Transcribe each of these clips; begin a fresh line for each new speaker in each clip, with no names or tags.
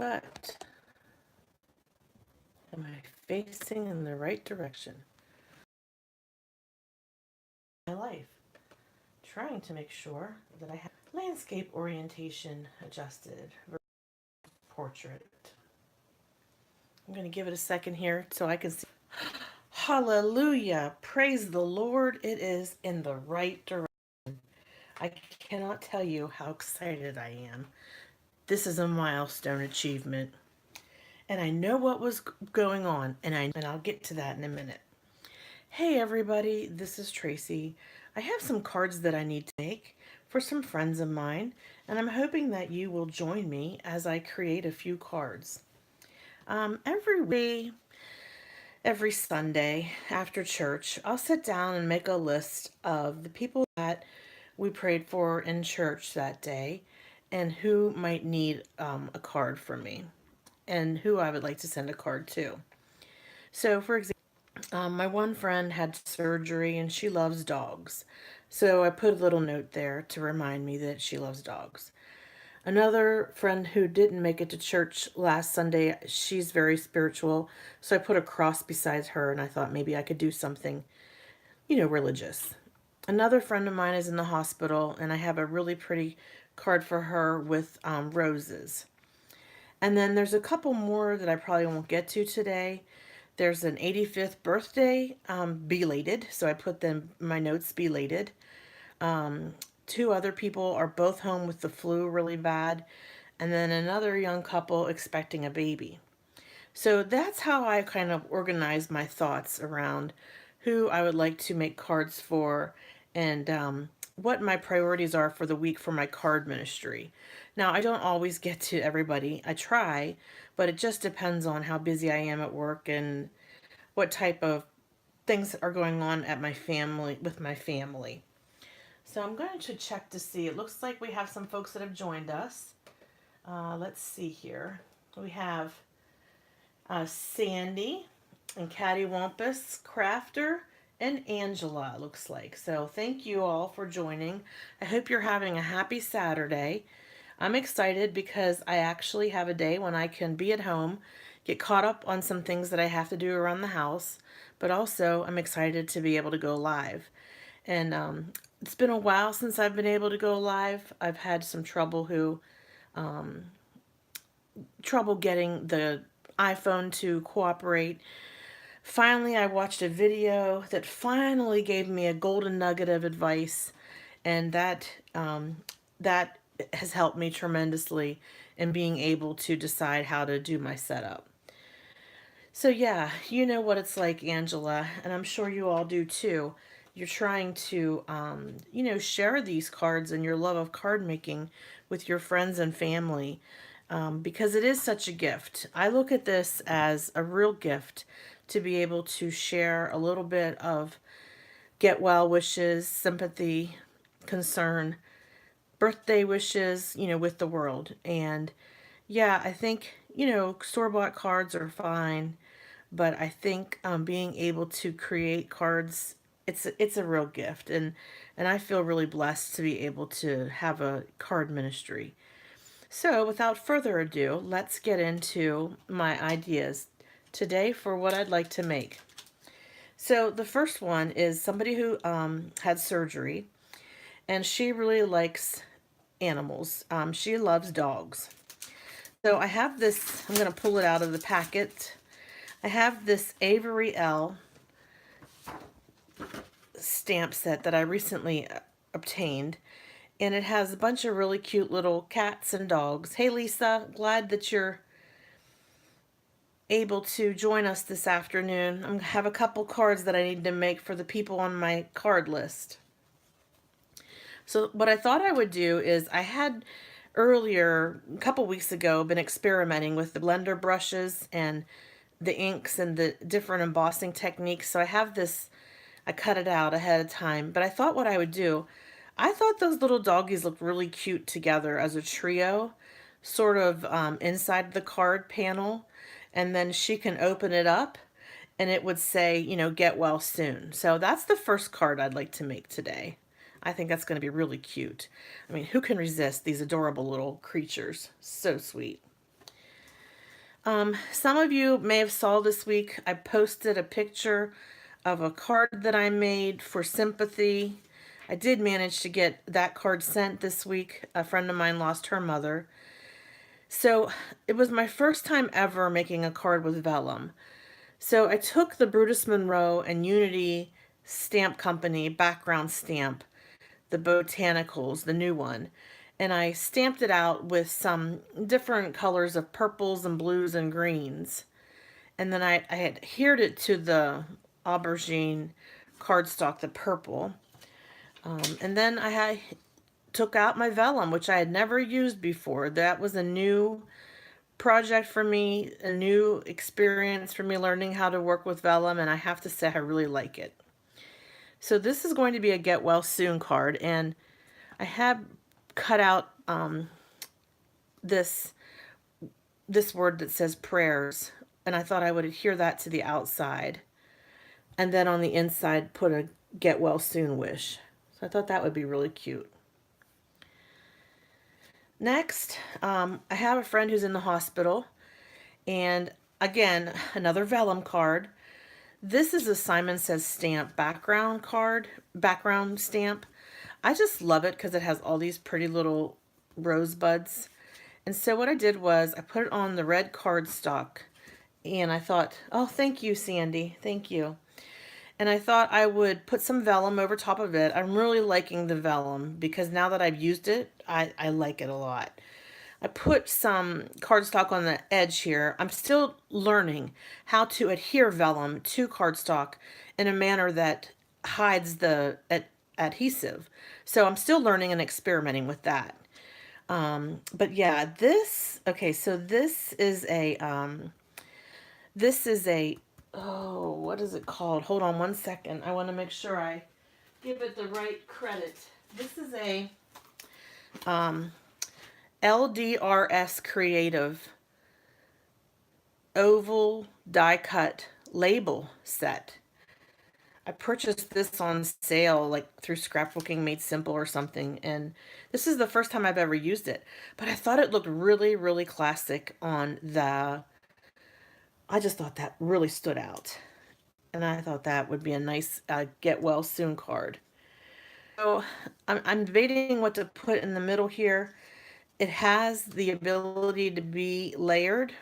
But am I facing in the right direction? My life. Trying to make sure that I have landscape orientation adjusted. Portrait. I'm going to give it a second here so I can see. Hallelujah. Praise the Lord. It is in the right direction. I cannot tell you how excited I am. This is a milestone achievement. And I know what was going on, and I'll get to that in a minute. Hey everybody, this is Tracy. I have some cards that I need to make for some friends of mine, and I'm hoping that you will join me as I create a few cards. Every week, every Sunday after church, I'll sit down and make a list of the people that we prayed for in church that day and who might need a card from me and who I would like to send a card to. So, for example, my one friend had surgery and she loves dogs. So I put a little note there to remind me that she loves dogs. Another friend who didn't make it to church last Sunday, she's very spiritual. So I put a cross beside her and I thought maybe I could do something, religious. Another friend of mine is in the hospital and I have a really pretty card for her with roses. And then there's a couple more that I probably won't get to today. There's an 85th birthday, belated, so I put them my notes belated. Two other people are both home with the flu really bad, and then another young couple expecting a baby. So that's how I kind of organize my thoughts around who I would like to make cards for and what my priorities are for the week for my card ministry. Now, I don't always get to everybody. I try, but it just depends on how busy I am at work and what type of things are going on at my family with my family. So I'm going to check to see. It looks like we have some folks that have joined us. Let's see here. We have Sandy and Cattywampus Crafter and Angela, it looks like. So thank you all for joining. I hope you're having a happy Saturday. I'm excited because I actually have a day when I can be at home, get caught up on some things that I have to do around the house, but also I'm excited to be able to go live. And it's been a while since I've been able to go live. I've had some trouble getting the iPhone to cooperate. Finally, I watched a video that finally gave me a golden nugget of advice, and that has helped me tremendously in being able to decide how to do my setup. So yeah, you know what it's like, Angela, and I'm sure you all do too. You're trying to, share these cards and your love of card making with your friends and family because it is such a gift. I look at this as a real gift to be able to share a little bit of get well wishes, sympathy, concern, birthday wishes, with the world. And yeah, I think, store-bought cards are fine, but I think being able to create cards, it's a real gift, and I feel really blessed to be able to have a card ministry. So, without further ado, let's get into my ideas today for what I'd like to make. So, the first one is somebody who had surgery, and she really likes animals. She loves dogs. So, I have this, I'm going to pull it out of the packet. I have this Avery Elle stamp set that I recently obtained, and it has a bunch of really cute little cats and dogs. Hey Lisa, glad that you're able to join us this afternoon. I have a couple cards that I need to make for the people on my card list. So what I thought I would do is I had earlier, a couple weeks ago, been experimenting with the blender brushes and the inks and the different embossing techniques. So I have this, I cut it out ahead of time, but I thought what I would do, I thought those little doggies looked really cute together as a trio, sort of inside the card panel, and then she can open it up and it would say, get well soon. So that's the first card I'd like to make today. I think that's going to be really cute. I mean, who can resist these adorable little creatures? So sweet. Some of you may have saw this week, I posted a picture of a card that I made for sympathy. I did manage to get that card sent this week. A friend of mine lost her mother. So it was my first time ever making a card with vellum. So I took the Brutus Monroe and Unity Stamp Company background stamp, the Botanicals, the new one, and I stamped it out with some different colors of purples and blues and greens. And then I adhered it to the aubergine cardstock, the purple. And then took out my vellum, which I had never used before. That was a new project for me, a new experience for me learning how to work with vellum, and I have to say I really like it. So this is going to be a get well soon card, and I have cut out this word that says prayers, and I thought I would adhere that to the outside, and then on the inside put a get well soon wish. So I thought that would be really cute. Next, I have a friend who's in the hospital, and again, another vellum card. This is a Simon Says Stamp background stamp. I just love it because it has all these pretty little rosebuds. And so what I did was I put it on the red cardstock, and I thought, oh, thank you, Sandy. Thank you. And I thought I would put some vellum over top of it. I'm really liking the vellum because now that I've used it, I like it a lot. I put some cardstock on the edge here. I'm still learning how to adhere vellum to cardstock in a manner that hides the adhesive. So I'm still learning and experimenting with that. But yeah, okay, so this is a, oh, what is it called? Hold on one second. I want to make sure I give it the right credit. This is a LDRS Creative oval die cut label set. I purchased this on sale, like through Scrapbooking Made Simple or something, and this is the first time I've ever used it. But I thought it looked really, really classic on I just thought that really stood out. And I thought that would be a nice get well soon card. So I'm debating what to put in the middle here. It has the ability to be layered,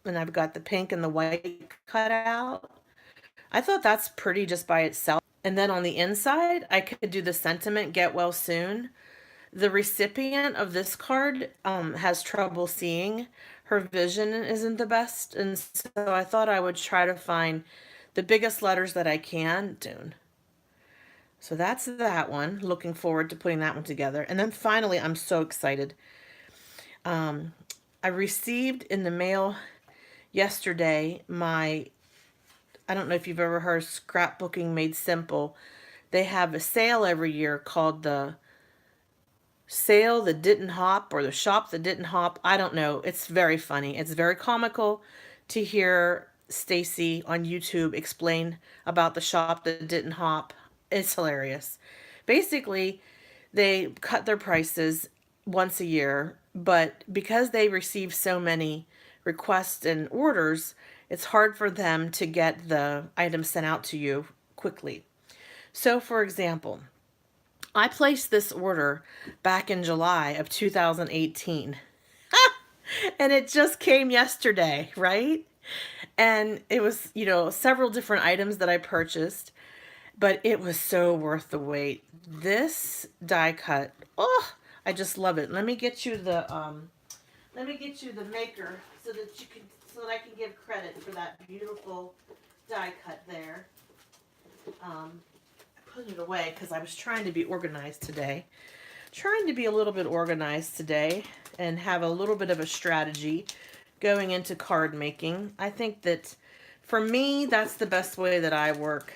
and I've got the pink and the white cut out. I thought that's pretty just by itself. And then on the inside, I could do the sentiment, get well soon. The recipient of this card has trouble seeing. Her vision isn't the best. And so I thought I would try to find the biggest letters that I can. So that's that one. Looking forward to putting that one together. And then finally, I'm so excited. I received in the mail yesterday I don't know if you've ever heard of Scrapbooking Made Simple. They have a sale every year called the Sale That Didn't Hop or the Shop That Didn't Hop. I don't know. It's very funny. It's very comical to hear Stacy on YouTube explain about the shop that didn't hop. It's hilarious. Basically, they cut their prices once a year, but because they receive so many requests and orders, it's hard for them to get the items sent out to you quickly. So, for example, I placed this order back in July of 2018. And it just came yesterday, right? And it was, several different items that I purchased, but it was so worth the wait. This die cut, oh, I just love it. Let me get you the maker so that I can give credit for that beautiful die cut there. I put it away because I was trying to be organized today. Trying to be a little bit organized today and have a little bit of a strategy going into card making. I think that for me, that's the best way that I work.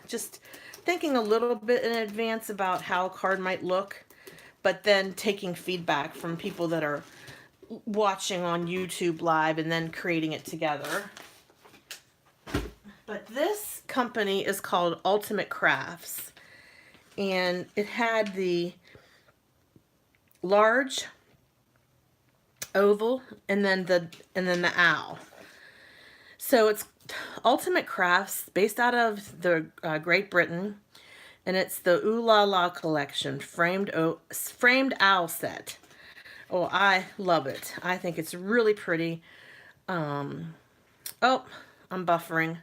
Just thinking a little bit in advance about how a card might look, but then taking feedback from people that are watching on YouTube Live and then creating it together. But this company is called Ultimate Crafts, and it had the large oval, and then the owl. So it's Ultimate Crafts, based out of the Great Britain, and it's the Ooh La La collection, framed owl set. Oh, I love it. I think it's really pretty. Oh, I'm buffering.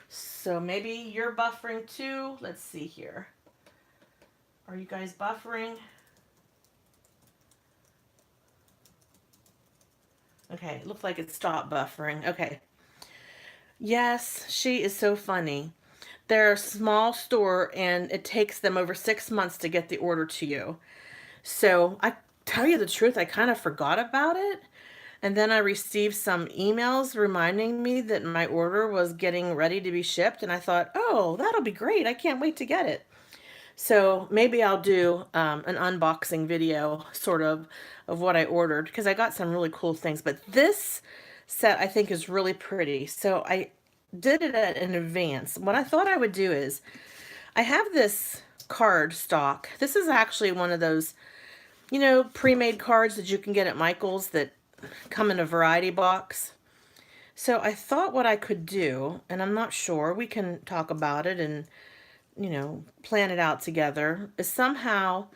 So maybe you're buffering too. Let's see here. Are you guys buffering? Okay, it looks like it stopped buffering. Okay. Yes, she is so funny. They're a small store and it takes them over 6 months to get the order to you. So I tell you the truth, I kind of forgot about it. And then I received some emails reminding me that my order was getting ready to be shipped. And I thought, oh, that'll be great. I can't wait to get it. So maybe I'll do an unboxing video, sort of what I ordered, because I got some really cool things. But this set I think is really pretty. So I did it in advance. What I thought I would do is, I have this card stock. This is actually one of those, pre-made cards that you can get at Michael's that come in a variety box. So I thought what I could do, and I'm not sure, we can talk about it and plan it out together, is somehow,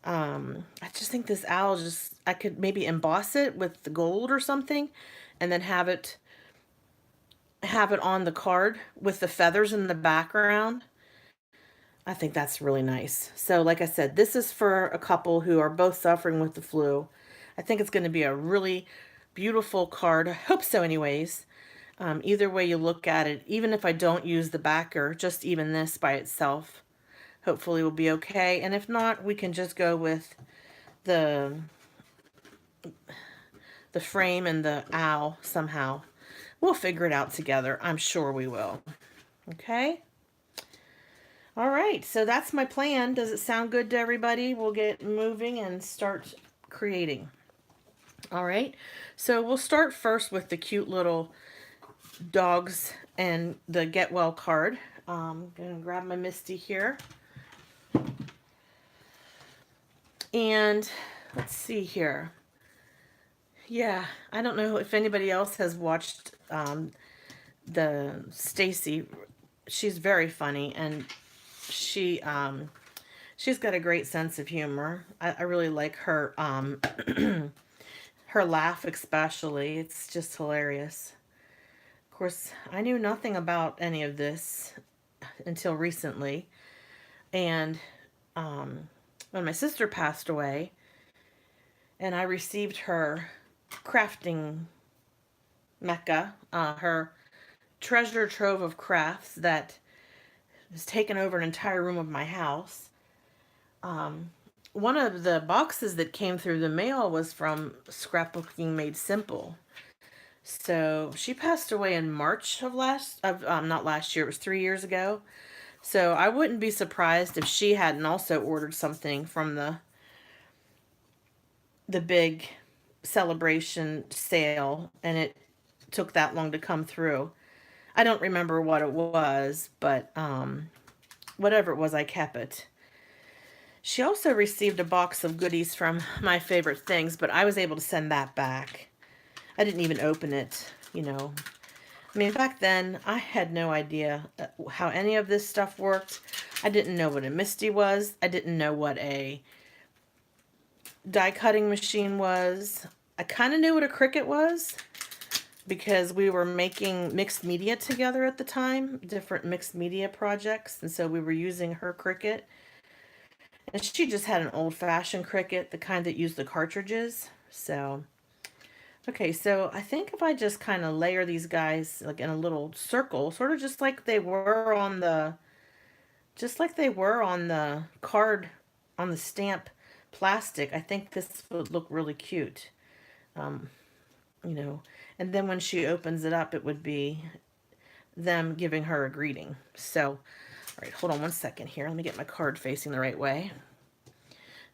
I just think this owl, I could maybe emboss it with the gold or something, and then have it on the card with the feathers in the background. I think that's really nice. So like I said, this is for a couple who are both suffering with the flu. I think it's going to be a really beautiful card. I hope so anyways. Either way you look at it, even if I don't use the backer, just even this by itself, hopefully will be okay. And if not, we can just go with the frame and the owl somehow. We'll figure it out together. I'm sure we will. Okay? All right, so that's my plan. Does it sound good to everybody? We'll get moving and start creating. All right, so we'll start first with the cute little dogs and the Get Well card. I'm going to grab my Misty here. And let's see here. Yeah, I don't know if anybody else has watched the Stacy. She's very funny, and she's got a great sense of humor. I really like her her laugh especially. It's just hilarious. Of course, I knew nothing about any of this until recently, and when my sister passed away, and I received her crafting mecca, her treasure trove of crafts that has taken over an entire room of my house. One of the boxes that came through the mail was from Scrapbooking Made Simple. So she passed away in March of not last year, it was 3 years ago. So I wouldn't be surprised if she hadn't also ordered something from the big celebration sale and it took that long to come through. I don't remember what it was, but whatever it was, I kept it. She also received a box of goodies from My Favorite Things, but I was able to send that back. I didn't even open it, I mean, back then, I had no idea how any of this stuff worked. I didn't know what a Misty was. I didn't know what a die cutting machine was. I kind of knew what a Cricut was because we were making mixed media together at the time, different mixed media projects, and so we were using her Cricut. And she just had an old-fashioned Cricut, the kind that used the cartridges. So, okay, so I think if I just kind of layer these guys like in a little circle, sort of just like they were on the card, on the stamp plastic, I think this would look really cute. And then when she opens it up, it would be them giving her a greeting. So, all right, hold on one second here. Let me get my card facing the right way.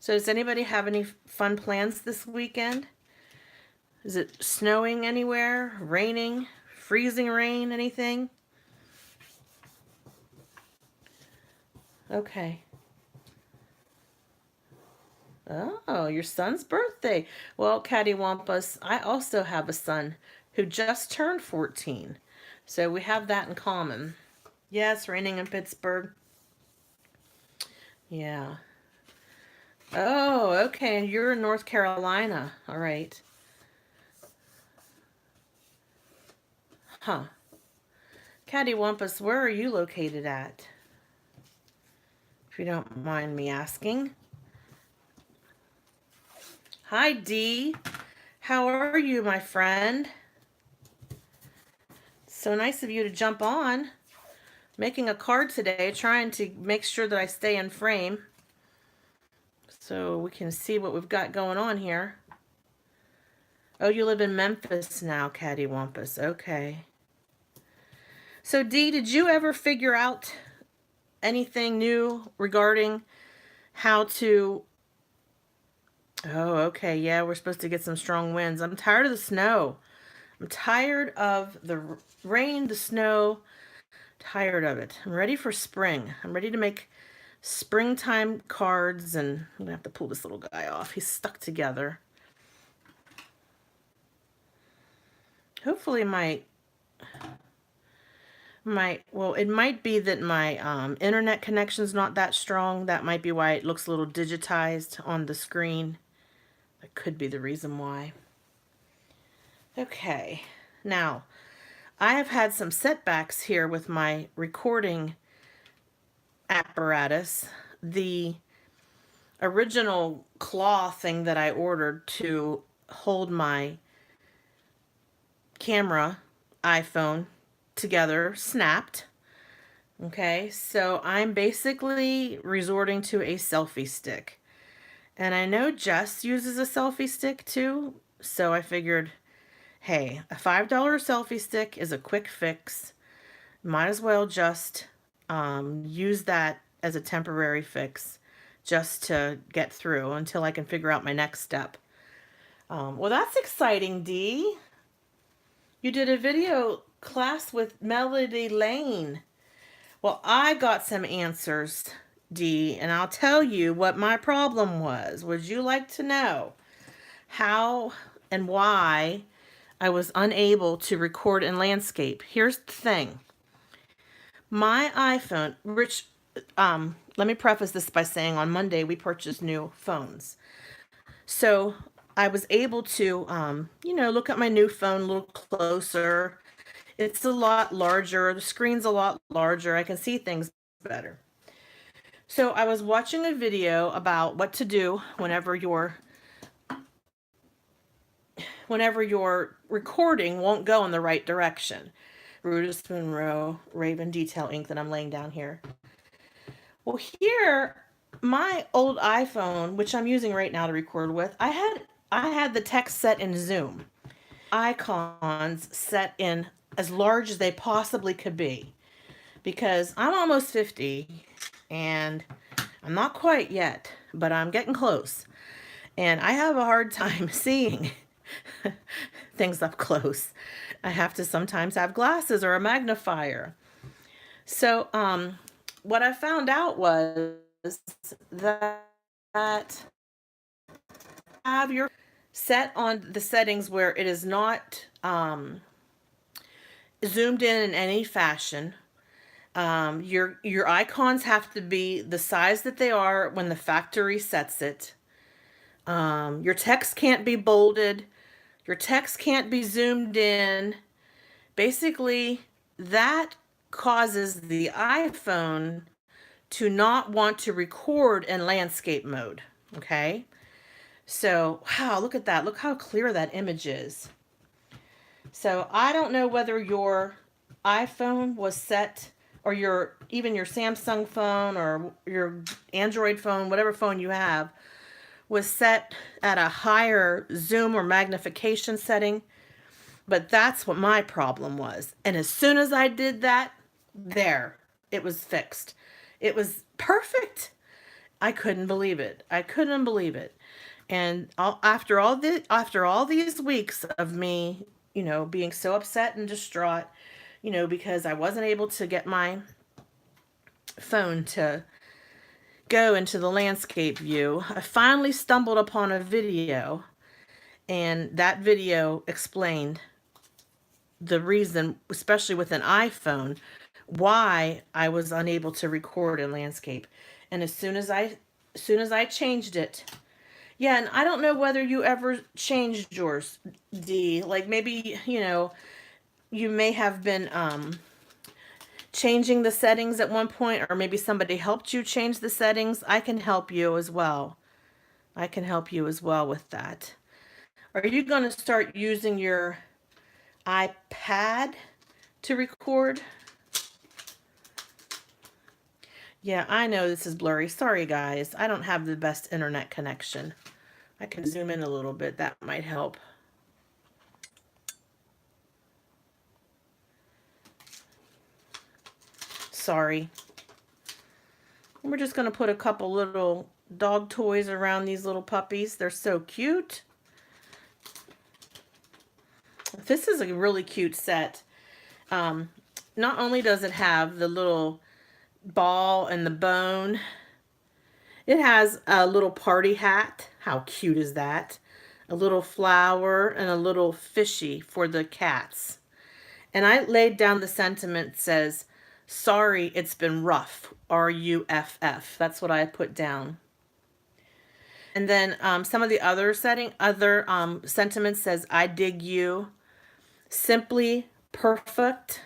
So does anybody have any fun plans this weekend? Is it snowing anywhere? Raining? Freezing rain? Anything? Okay. Oh, your son's birthday. Well, Cattywampus, I also have a son who just turned 14. So we have that in common. Yeah, it's raining in Pittsburgh. Yeah. Oh, okay. You're in North Carolina. All right. Huh. Cattywampus, where are you located at? If you don't mind me asking. Hi, Dee. How are you, my friend? So nice of you to jump on. Making a card today, trying to make sure that I stay in frame so we can see what we've got going on here. Oh, you live in Memphis now, Cattywampus. Okay. So, Dee, did you ever figure out anything new regarding how to... Oh, okay. Yeah, we're supposed to get some strong winds. I'm tired of the snow. I'm tired of the rain, the snow. Tired of it. I'm ready for spring. I'm ready to make springtime cards, and I'm going to have to pull this little guy off. He's stuck together. Hopefully well, it might be that my internet connection's not that strong. That might be why it looks a little digitized on the screen. That could be the reason why. Okay, now I have had some setbacks here with my recording apparatus. The original claw thing that I ordered to hold my camera iPhone together snapped. Okay, so I'm basically resorting to a selfie stick. And I know Jess uses a selfie stick too, so I figured, hey, a $5 selfie stick is a quick fix. Might as well just use that as a temporary fix just to get through until I can figure out my next step. Well, that's exciting, Dee. You did a video class with Melody Lane. Well, I got some answers, Dee, and I'll tell you what my problem was. Would you like to know how and why I was unable to record in landscape? Here's the thing. My iPhone, which, let me preface this by saying on Monday we purchased new phones. So I was able to, look at my new phone a little closer. It's a lot larger. The screen's a lot larger. I can see things better. So I was watching a video about what to do whenever your recording won't go in the right direction. Rudis Monroe Raven Detail ink that I'm laying down here. Well, here, my old iPhone, which I'm using right now to record with, I had the text set in Zoom. Icons set in as large as they possibly could be. Because I'm almost 50 and I'm not quite yet, but I'm getting close. And I have a hard time seeing things up close. I have to sometimes have glasses or a magnifier. So, what I found out was that have your set on the settings where it is not zoomed in any fashion. Your icons have to be the size that they are when the factory sets it. Your text can't be bolded. Your text can't be zoomed in. Basically, that causes the iPhone to not want to record in landscape mode. Okay? So, wow, look at that. Look how clear that image is. So, I don't know whether your iPhone was set, or even your Samsung phone or your Android phone, whatever phone you have, was set at a higher zoom or magnification setting, but that's what my problem was. And as soon as I did that, there, it was fixed. It was perfect. I couldn't believe it. I couldn't believe it. And after all these weeks of me, being so upset and distraught, because I wasn't able to get my phone to go into the landscape view, I finally stumbled upon a video, and that video explained the reason, especially with an iPhone, why I was unable to record in landscape. And as soon as I changed it, yeah, and I don't know whether you ever changed yours, D. Like maybe, you may have been changing the settings at one point, or maybe somebody helped you change the settings. I can help you as well. I can help you as well with that. Are you going to start using your iPad to record? Yeah, I know this is blurry. Sorry, guys. I don't have the best internet connection. I can zoom in a little bit. That might help. Sorry. We're just going to put a couple little dog toys around these little puppies. They're so cute. This is a really cute set. Not only does it have the little ball and the bone, it has a little party hat. How cute is that? A little flower and a little fishy for the cats. And I laid down the sentiment says, sorry, it's been rough. R-U-F-F. That's what I put down. And then some of the other sentiments says, I dig you. Simply perfect.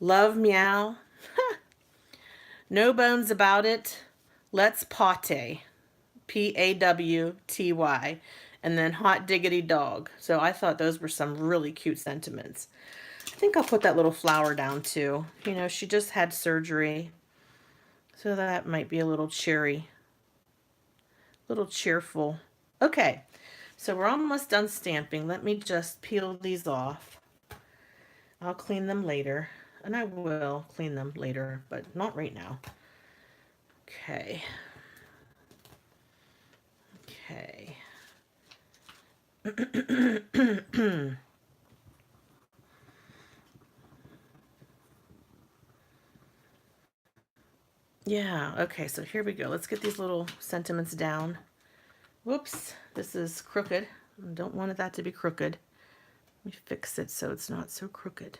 Love meow. No bones about it. Let's potty. P-A-W-T-Y. And then hot diggity dog. So I thought those were some really cute sentiments. I think I'll put that little flower down too. She just had surgery. So that might be a little cheery. A little cheerful. Okay. So we're almost done stamping. Let me just peel these off. I'll clean them later. And I will clean them later, but not right now. Okay. Okay. Yeah, okay, so here we go. Let's get these little sentiments down. Whoops, this is crooked. I don't want that to be crooked. Let me fix it so it's not so crooked.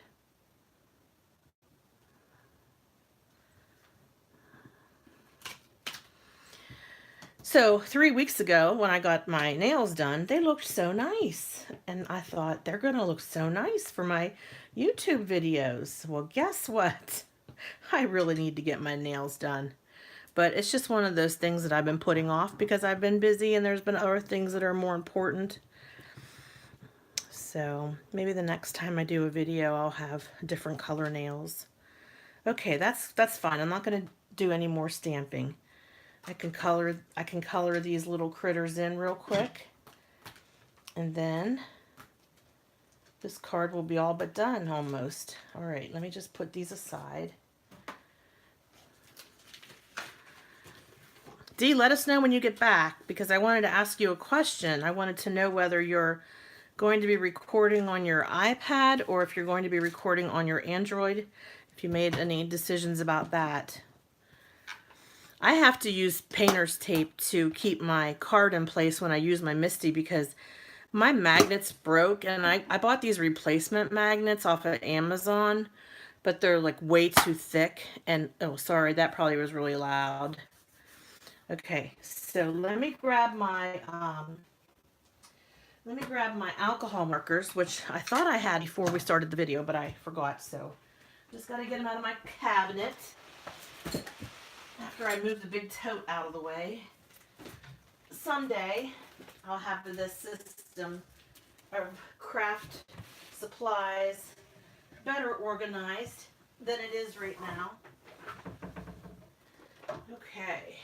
So 3 weeks ago when I got my nails done, they looked so nice. And I thought they're going to look so nice for my YouTube videos. Well, guess what? I really need to get my nails done. But it's just one of those things that I've been putting off because I've been busy and there's been other things that are more important. So maybe the next time I do a video, I'll have different color nails. Okay, that's fine. I'm not going to do any more stamping. I can color these little critters in real quick. And then this card will be all but done almost. All right, let me just put these aside. Dee, let us know when you get back because I wanted to ask you a question. I wanted to know whether you're going to be recording on your iPad or if you're going to be recording on your Android, if you made any decisions about that. I have to use painter's tape to keep my card in place when I use my MISTI because my magnets broke, and I bought these replacement magnets off of Amazon, but they're like way too thick. And oh, sorry, that probably was really loud. Okay, so let me grab my alcohol markers, which I thought I had before we started the video, but I forgot. So just got to get them out of my cabinet after I move the big tote out of the way. Someday I'll have this system of craft supplies better organized than it is right now. Okay.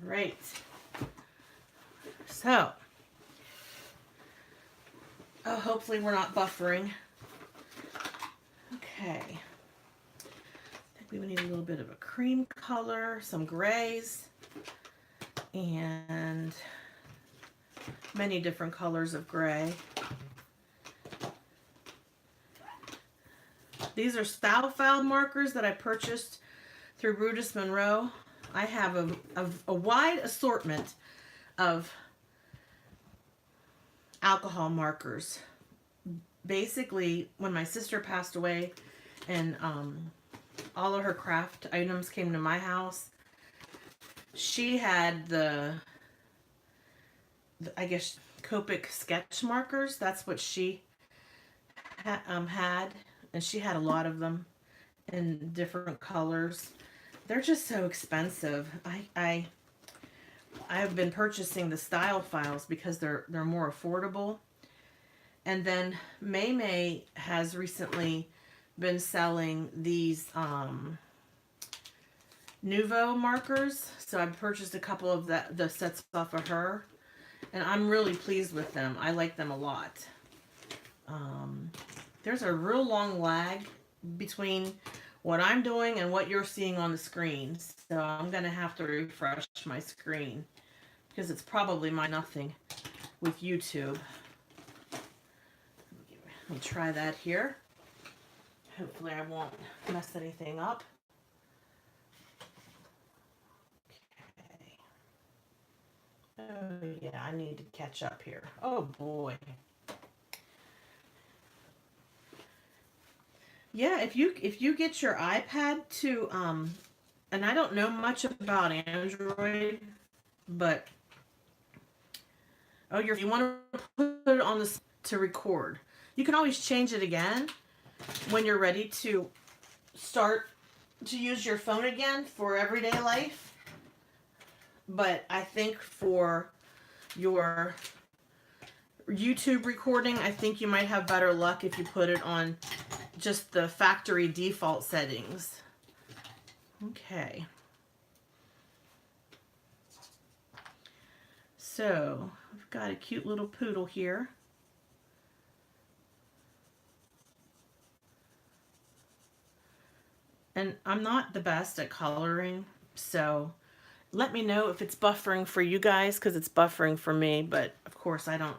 Right. So, hopefully we're not buffering. Okay. I think we need a little bit of a cream color, some grays, and many different colors of gray. These are Style File markers that I purchased through Brutus Monroe. I have a wide assortment of alcohol markers. Basically, when my sister passed away and all of her craft items came to my house, she had I guess, Copic sketch markers. That's what she had, and she had a lot of them in different colors. They're just so expensive. I've been purchasing the Style Files because they're more affordable. And then May has recently been selling these Nuvo markers. So I purchased a couple of the sets off of her, and I'm really pleased with them. I like them a lot. There's a real long lag between what I'm doing and what you're seeing on the screen. So I'm going to have to refresh my screen because it's probably my nothing with YouTube. Let me try that here. Hopefully I won't mess anything up. Okay. Oh yeah, I need to catch up here. Oh boy. Yeah, if you get your iPad to and I don't know much about Android, but if you want to put it on the to record, you can always change it again when you're ready to start to use your phone again for everyday life. But I think for your YouTube recording, I think you might have better luck if you put it on just the factory default settings. Okay. So, I've got a cute little poodle here. And I'm not the best at coloring, so let me know if it's buffering for you guys, because it's buffering for me, but of course I don't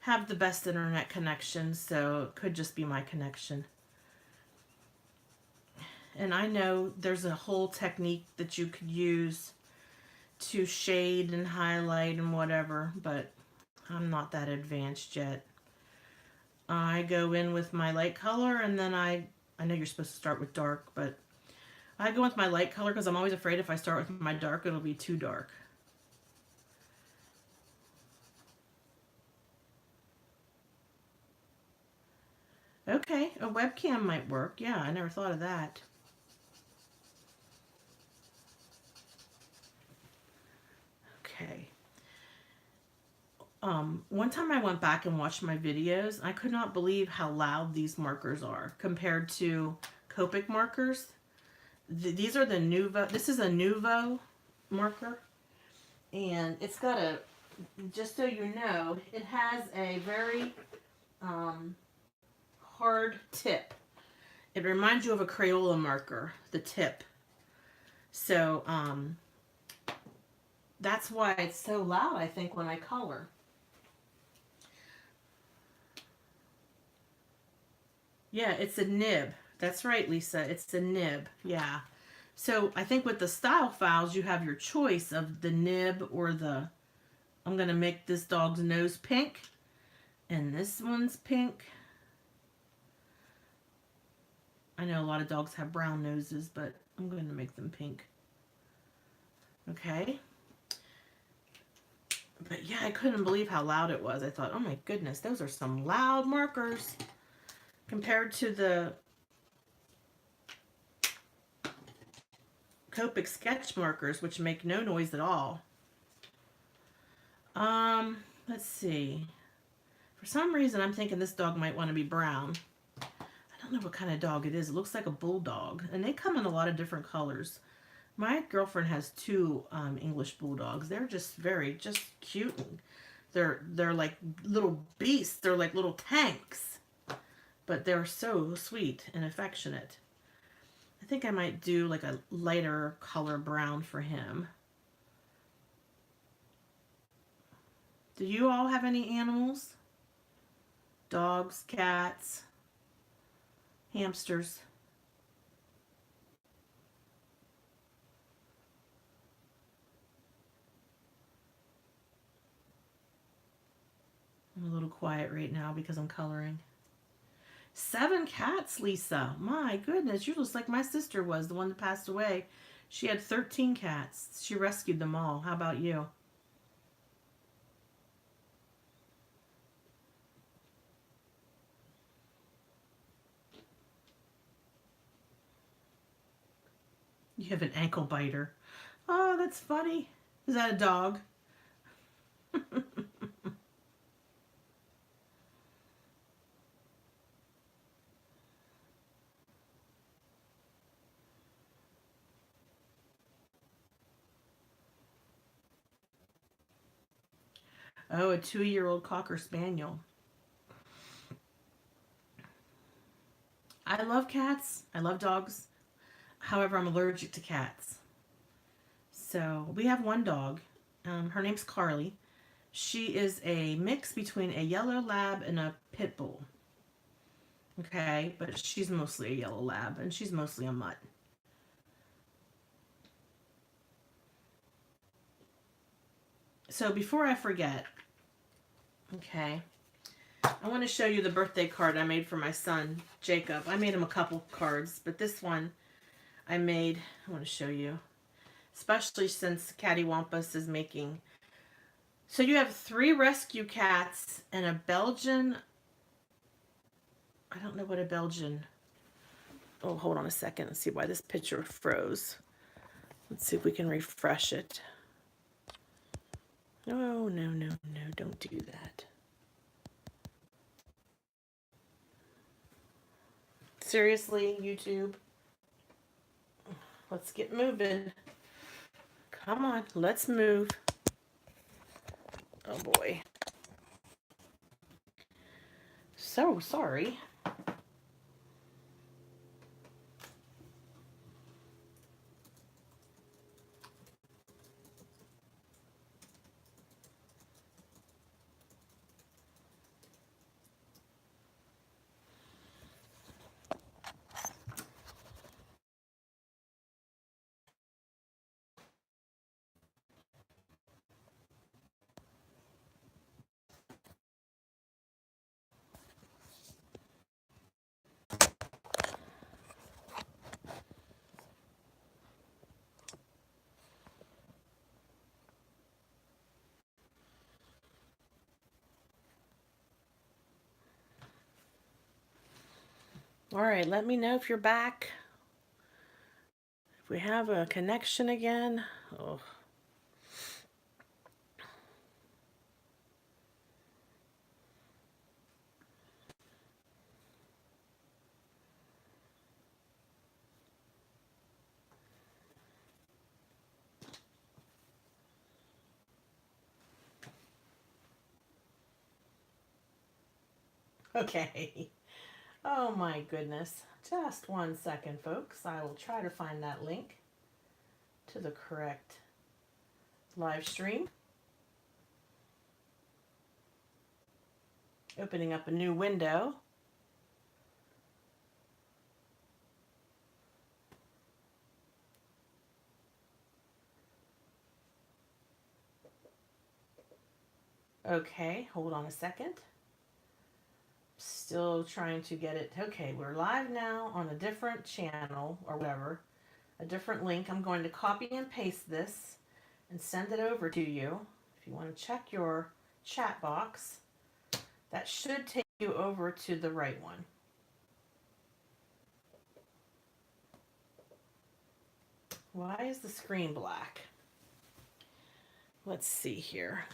have the best internet connection, so it could just be my connection. And I know there's a whole technique that you could use to shade and highlight and whatever, but I'm not that advanced yet. I go in with my light color, and then I know you're supposed to start with dark, but I go with my light color because I'm always afraid if I start with my dark, it'll be too dark. Okay, a webcam might work. Yeah, I never thought of that. Okay. One time I went back and watched my videos. I could not believe how loud these markers are compared to Copic markers. These are the Nuvo. This is a Nuvo marker. And it's got a, just so you know, it has a very hard tip. It reminds you of a Crayola marker, the tip. So that's why it's so loud, I think, when I color. Yeah, it's a nib. That's right, Lisa. It's a nib. Yeah. So I think with the Style Files, you have your choice of the nib or the... I'm going to make this dog's nose pink. And this one's pink. I know a lot of dogs have brown noses, but I'm going to make them pink. Okay. But yeah, I couldn't believe how loud it was. I thought, oh my goodness, those are some loud markers compared to the Copic sketch markers, which make no noise at all. Let's see. For some reason, I'm thinking this dog might want to be brown. I don't know what kind of dog it is. It looks like a bulldog, and they come in a lot of different colors. My girlfriend has two English bulldogs. They're just cute. They're like little beasts. They're like little tanks, but they're so sweet and affectionate. I think I might do like a lighter color brown for him. Do you all have any animals? Dogs, cats? hamsters. I'm a little quiet right now because I'm coloring. 7 cats, Lisa. My goodness, you're just like my sister was, the one that passed away. She had 13 cats. She rescued them all. How about you? You have an ankle biter. Oh, that's funny. Is that a dog? Oh, a 2-year-old Cocker Spaniel. I love cats. I love dogs. However, I'm allergic to cats. So we have one dog. Her name's Carly. She is a mix between a yellow lab and a pit bull. Okay, but she's mostly a yellow lab and she's mostly a mutt. So before I forget, okay, I want to show you the birthday card I made for my son, Jacob. I made him a couple cards, but this one I want to show you, especially since Cattywampus is making. So you have 3 rescue cats and a Belgian, I don't know what a Belgian, oh, hold on a second. Let's see why this picture froze. Let's see if we can refresh it. Oh, no, no, no, don't do that. Seriously, YouTube? Let's get moving. Come on, let's move. Oh boy. So sorry. All right, let me know if you're back. If we have a connection again. Oh. Okay. Oh my goodness. Just 1 second, folks. I will try to find that link to the correct live stream. Opening up a new window. Okay, hold on a second. Still trying to get it. Okay, we're live now on a different channel or whatever, a different link. I'm going to copy and paste this and send it over to you. If you want to check your chat box, that should take you over to the right one. Why is the screen black? Let's see here.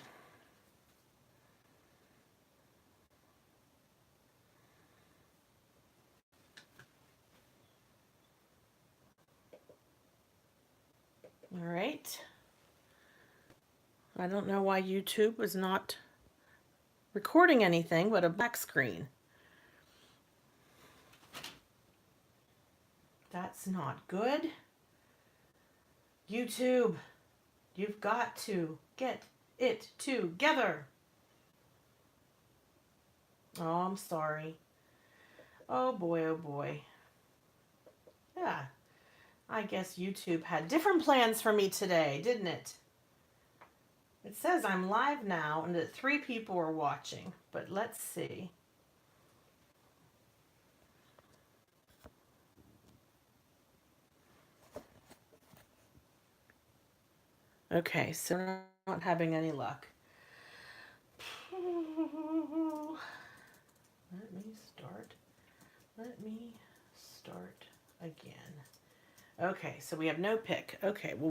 All right. I don't know why YouTube was not recording anything but a black screen. That's not good. YouTube, you've got to get it together. Oh, I'm sorry. Oh boy, oh boy. Yeah, I guess YouTube had different plans for me today, didn't it? It says I'm live now and that 3 people are watching, but let's see. Okay, so we're not having any luck. Let me start. Let me start again. Okay, so we have no pick. Okay, well,